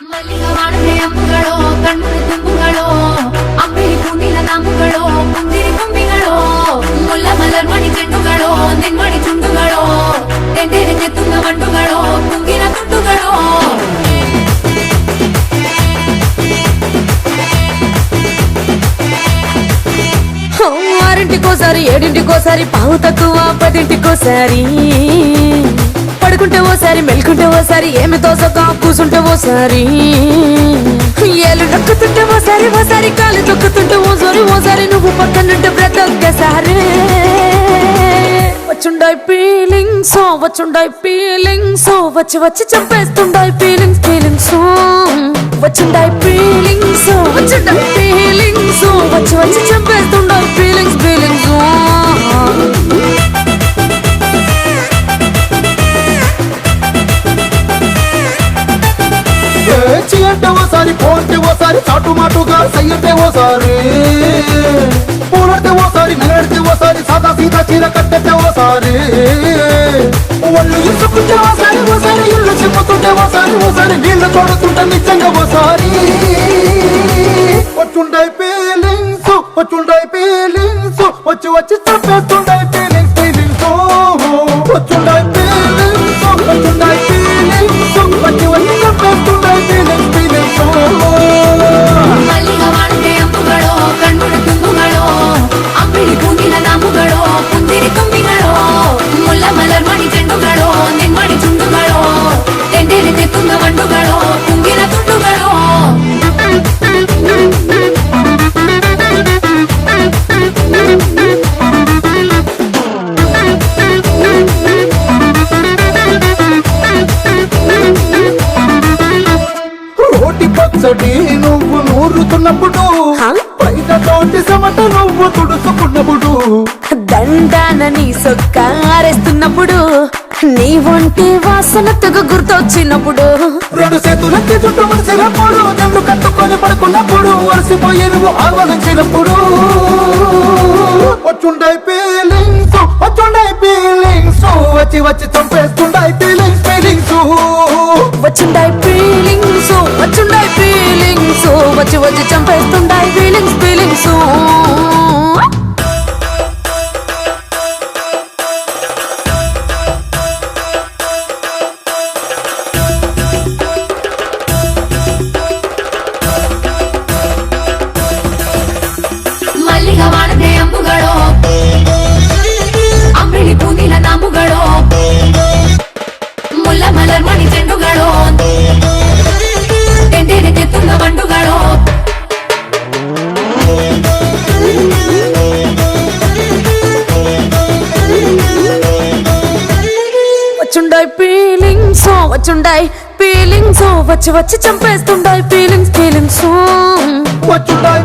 ಮಲ್ಲಿಗವಾಡದೆ ಅಂಬುಗಳೋ ಕಣ್ಣುಳ ತುಂಬುಗಳೋ ಅಂಬಿಳಿ ಪೂನಿಲ ನಾಮುಗಳೋ ಮುಂದಿರಿ ಕೊಂಬಿಗಳೋ ಮುಲ್ಲ ಮಲರ್ಮಣಿ ಚೆಂಡುಗಳೋ ನಿನ್ಮಣಿ ಚುಂಡುಗಳೋ ತೆಂಡೇರಿ ತೆತ್ತುಂಗ ಮಂಡುಗಳೋ ಕುಂಗಿನ ತುಂಡುಗಳೋ ఆరింటికోసారి ఏడింటికోసారి పావు తక్కువ పదింటికోసారి పడుకుంటే ఓసారి మెలుకుంటే ఓసారి ఏమి తోసక కూసుంటే ఓసారి ఏళ్ళు నొక్కుతుంటే ఓసారి ఓసారి కాలు తొక్కుతుంటే ఓసారి నువ్వు పక్కనుంటే బ్రతొక్కసారి వచ్చుండాయి ఫీలింగ్స్ వచ్చి వచ్చి చంపేస్తుండాయి ఫీలింగ్స్ వచ్చుండాయి ఫీలింగ్స్ వచ్చి వచ్చి చంపేస్తుండాయి ఫీలింగ్స్ అంటే ఓసారి పోతే ఓసారి చాటు మాటుగా సయ్యతే ఓసారి పూలడితే ఓసారి నగడితే ఓసారి సాదా సీదా చీర కట్టెతే ఓసారి ఒళ్ళు ఇసుకుంటే ఓసారి ఇల్లు చిమ్ముతుంటే ఓసారి నీళ్లు తోడుతుంటే నిజంగా ఓసారి వచ్చుండాయి ఫీలింగ్స్ వచ్చి వచ్చి చంపేస్తుండాయి ఫీలింగ్స్ వచ్చుండాయి ఫీలింగ్స్ వచ్చి వచ్చి చంపేస్తుండాయి ఫీలింగ్స్ ಮಲ್ಲಿಗವಾಡದೆ ಅಂಬುಗಳೋ ಕಣ್ಣುಳ ತುಂಬುಗಳೋ ಅಂಬಿಳಿ ಪೂನಿಲ ನಾಮುಗಳೋ ಮುಂದಿರಿ ಕೊಂಬಿಗಳೋ ಮುಲ್ಲ ಮಲರ್ಮಣಿ ಚೆಂಡುಗಳೋ ನಿನ್ಮಣಿ ಚುಂಡುಗಳೋ ತೆಂಡೇರಿ ತೆತ್ತುಂಗ ಮಂಡುಗಳೋ ಕುಂಗಿನ ತುಂಡುಗಳೋ రోటి పచ్చడి నువ్వు నూరుతున్నప్పుడు బయట తోటి సమట నువ్వు తుడుచుకున్నప్పుడు దండాన నీ సొక్క ఆరేస్తున్నప్పుడు నీ ఒంటి వాసన తెగ గుర్తొచ్చినప్పుడు రెండు చేతులకి చుట్టూ మనిషినప్పుడు జండు కట్టుకొని పడుకున్నప్పుడు అలసిపోయి నువ్వు ఆలోచించినప్పుడు వచ్చుండాయి ఫీలింగ్స్ వచ్చి వచ్చి చంపేస్తుండాయి ఫీలింగ్స్ వచ్చుండాయి ఫీలింగ్స్ వచ్చి వచ్చి చంపేస్తుండాయి ఫీలింగ్స్ ಮಲ್ಲಿಗವಾಡದೆ ಅಂಬುಗಳೋ ಅಂಬಿಳಿ ಪೂನಿಲ ನಾಮುಗಳೋ ಮುಲ್ಲ ಮಲರ್ಮಣಿ ಚೆಂಡುಗಳೋ ತೆಂಡೇರಿ ತೆತ್ತುಂಗ ಮಂಡುಗಳೋ వచ్చుండాయి ఫీలింగ్స్ వచ్చి వచ్చి చంపేస్తుండాయి ఫీలింగ్స్ వచ్చుండాయి